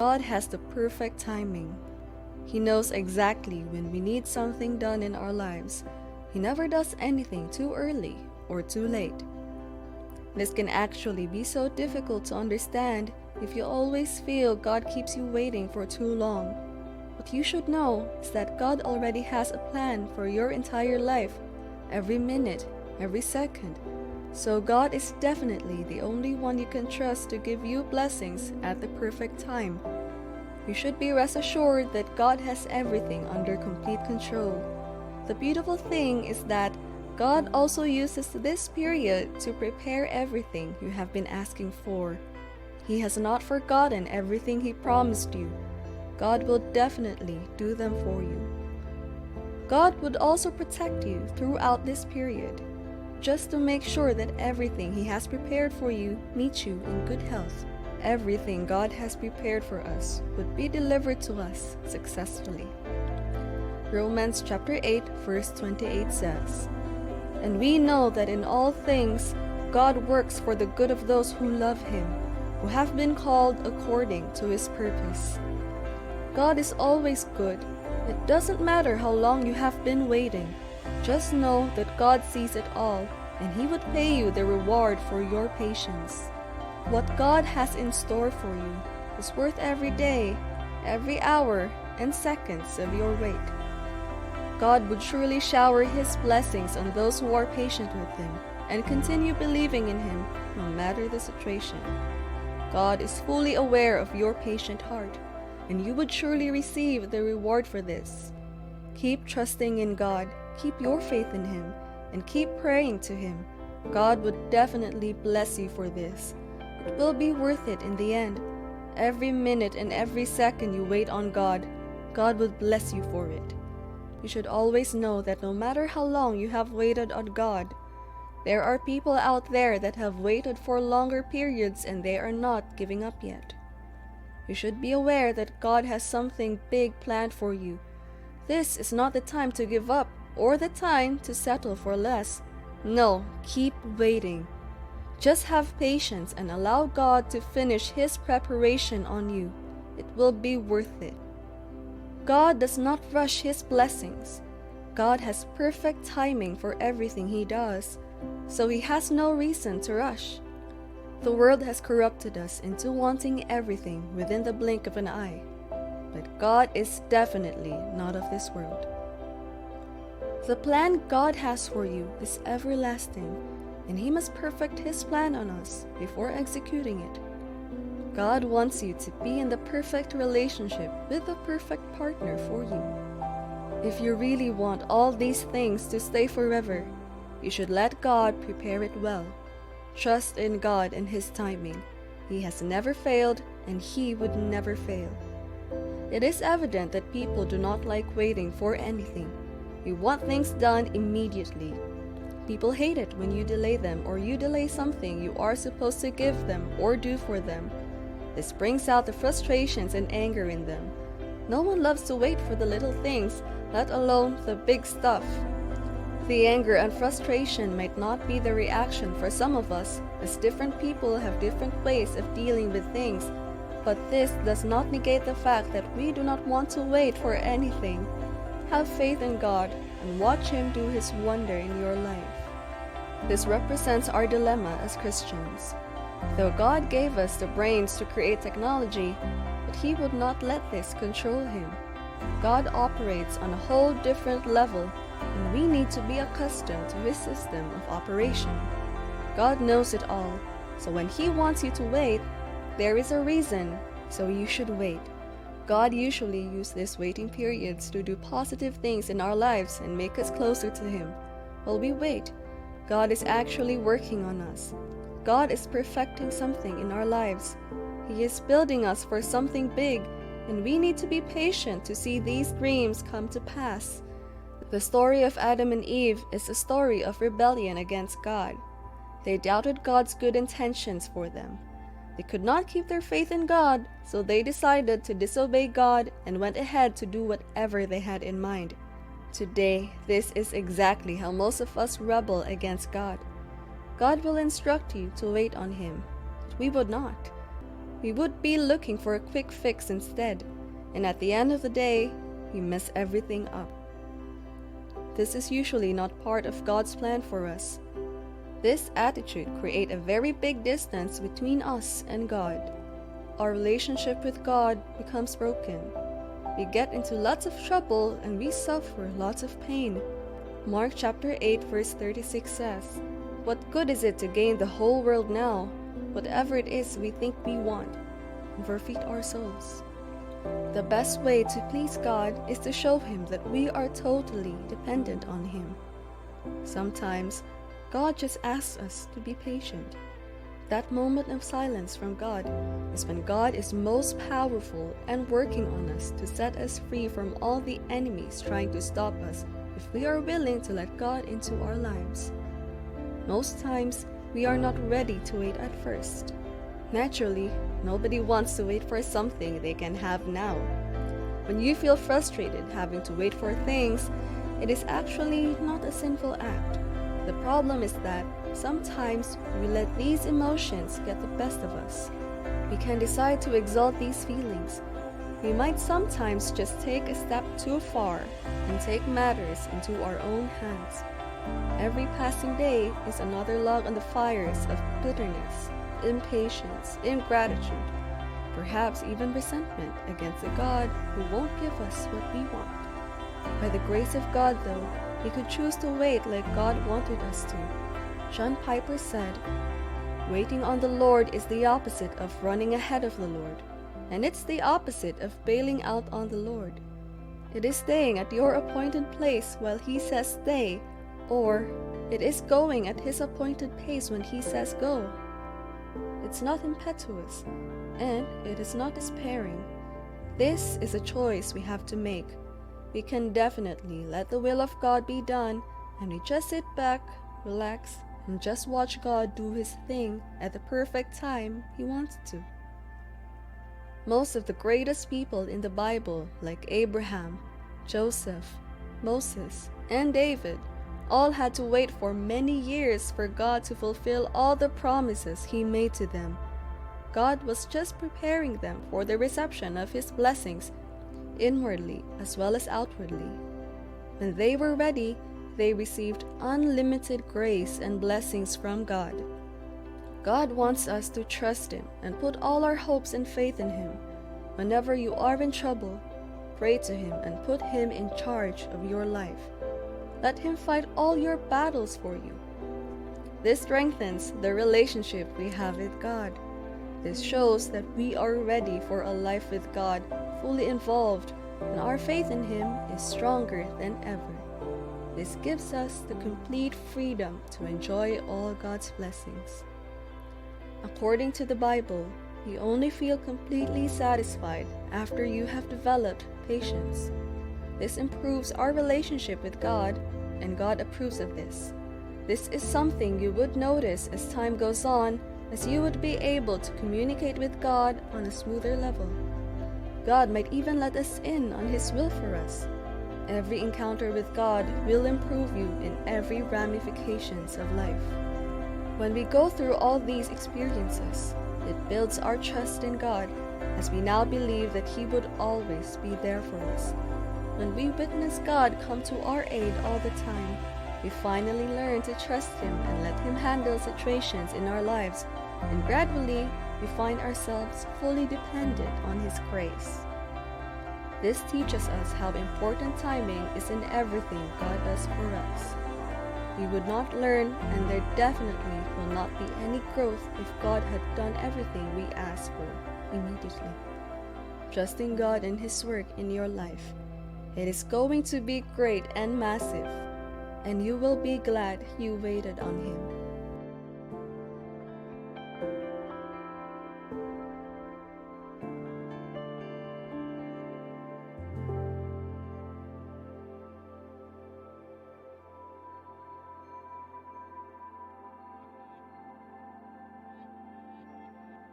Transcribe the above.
God has the perfect timing. He knows exactly when we need something done in our lives. He never does anything too early or too late. This can actually be so difficult to understand if you always feel God keeps you waiting for too long. What you should know is that God already has a plan for your entire life, every minute, every second. So God is definitely the only one you can trust to give you blessings at the perfect time. You should be rest assured that God has everything under complete control. The beautiful thing is that God also uses this period to prepare everything you have been asking for. He has not forgotten everything He promised you. God will definitely do them for you. God would also protect you throughout this period, just to make sure that everything He has prepared for you meets you in good health. Everything God has prepared for us would be delivered to us successfully. Romans chapter 8 verse 28 says, "And we know that in all things God works for the good of those who love Him, who have been called according to His purpose." God is always good. It doesn't matter how long you have been waiting. Just know that God sees it all, and He would pay you the reward for your patience. What God has in store for you is worth every day, every hour, and seconds of your wait. God would surely shower His blessings on those who are patient with Him and continue believing in Him no matter the situation. God is fully aware of your patient heart, and you would surely receive the reward for this. Keep trusting in God, keep your faith in Him, and keep praying to Him. God would definitely bless you for this. It will be worth it in the end. Every minute and every second you wait on God, God will bless you for it. You should always know that no matter how long you have waited on God, there are people out there that have waited for longer periods and they are not giving up yet. You should be aware that God has something big planned for you. This is not the time to give up or the time to settle for less. No, keep waiting. Just have patience and allow God to finish His preparation on you. It will be worth it. God does not rush His blessings. God has perfect timing for everything He does, so He has no reason to rush. The world has corrupted us into wanting everything within the blink of an eye, but God is definitely not of this world. The plan God has for you is everlasting, and He must perfect His plan on us before executing it. God wants you to be in the perfect relationship with the perfect partner for you. If you really want all these things to stay forever, you should let God prepare it well. Trust in God and His timing. He has never failed, and He would never fail. It is evident that people do not like waiting for anything. We want things done immediately. People hate it when you delay them or you delay something you are supposed to give them or do for them. This brings out the frustrations and anger in them. No one loves to wait for the little things, let alone the big stuff. The anger and frustration might not be the reaction for some of us, as different people have different ways of dealing with things, but this does not negate the fact that we do not want to wait for anything. Have faith in God and watch Him do His wonder in your life. This represents our dilemma as Christians. Though God gave us the brains to create technology, but He would not let this control Him. God operates on a whole different level, and we need to be accustomed to His system of operation. God knows it all, so when He wants you to wait, there is a reason, so you should wait. God usually uses these waiting periods to do positive things in our lives and make us closer to Him. While we wait, God is actually working on us. God is perfecting something in our lives. He is building us for something big, and we need to be patient to see these dreams come to pass. The story of Adam and Eve is a story of rebellion against God. They doubted God's good intentions for them. They could not keep their faith in God, so they decided to disobey God and went ahead to do whatever they had in mind. Today, this is exactly how most of us rebel against God. God will instruct you to wait on Him, but we would not. We would be looking for a quick fix instead, and at the end of the day, we mess everything up. This is usually not part of God's plan for us. This attitude creates a very big distance between us and God. Our relationship with God becomes broken. We get into lots of trouble and we suffer lots of pain. Mark chapter 8 verse 36 says, "What good is it to gain the whole world now, whatever it is we think we want, and forfeit our souls?" The best way to please God is to show Him that we are totally dependent on Him. Sometimes, God just asks us to be patient. That moment of silence from God is when God is most powerful and working on us to set us free from all the enemies trying to stop us if we are willing to let God into our lives. Most times, we are not ready to wait at first. Naturally, nobody wants to wait for something they can have now. When you feel frustrated having to wait for things, it is actually not a sinful act. The problem is that sometimes we let these emotions get the best of us. We can decide to exalt these feelings. We might sometimes just take a step too far and take matters into our own hands. Every passing day is another log on the fires of bitterness, impatience, ingratitude, perhaps even resentment against a God who won't give us what we want. By the grace of God, though, we could choose to wait like God wanted us to. John Piper said, "Waiting on the Lord is the opposite of running ahead of the Lord, and it's the opposite of bailing out on the Lord. It is staying at your appointed place while He says stay, or it is going at His appointed pace when He says go. It's not impetuous, and it is not despairing. This is a choice we have to make. We can definitely let the will of God be done, and we just sit back, relax, and just watch God do His thing at the perfect time He wants to." Most of the greatest people in the Bible, like Abraham, Joseph, Moses, and David, all had to wait for many years for God to fulfill all the promises He made to them. God was just preparing them for the reception of His blessings, inwardly as well as outwardly. When they were ready, they received unlimited grace and blessings from God. God wants us to trust Him and put all our hopes and faith in Him. Whenever you are in trouble, pray to Him and put Him in charge of your life. Let Him fight all your battles for you. This strengthens the relationship we have with God. This shows that we are ready for a life with God, fully involved, and our faith in Him is stronger than ever. This gives us the complete freedom to enjoy all God's blessings. According to the Bible, you only feel completely satisfied after you have developed patience. This improves our relationship with God, and God approves of this. This is something you would notice as time goes on, as you would be able to communicate with God on a smoother level. God might even let us in on His will for us. Every encounter with God will improve you in every ramifications of life. When we go through all these experiences, it builds our trust in God, as we now believe that He would always be there for us. When we witness God come to our aid all the time, we finally learn to trust Him and let Him handle situations in our lives, and gradually we find ourselves fully dependent on His grace. This teaches us how important timing is in everything God does for us. We would not learn, and there definitely will not be any growth if God had done everything we asked for immediately. Trusting God and His work in your life, it is going to be great and massive, and you will be glad you waited on Him.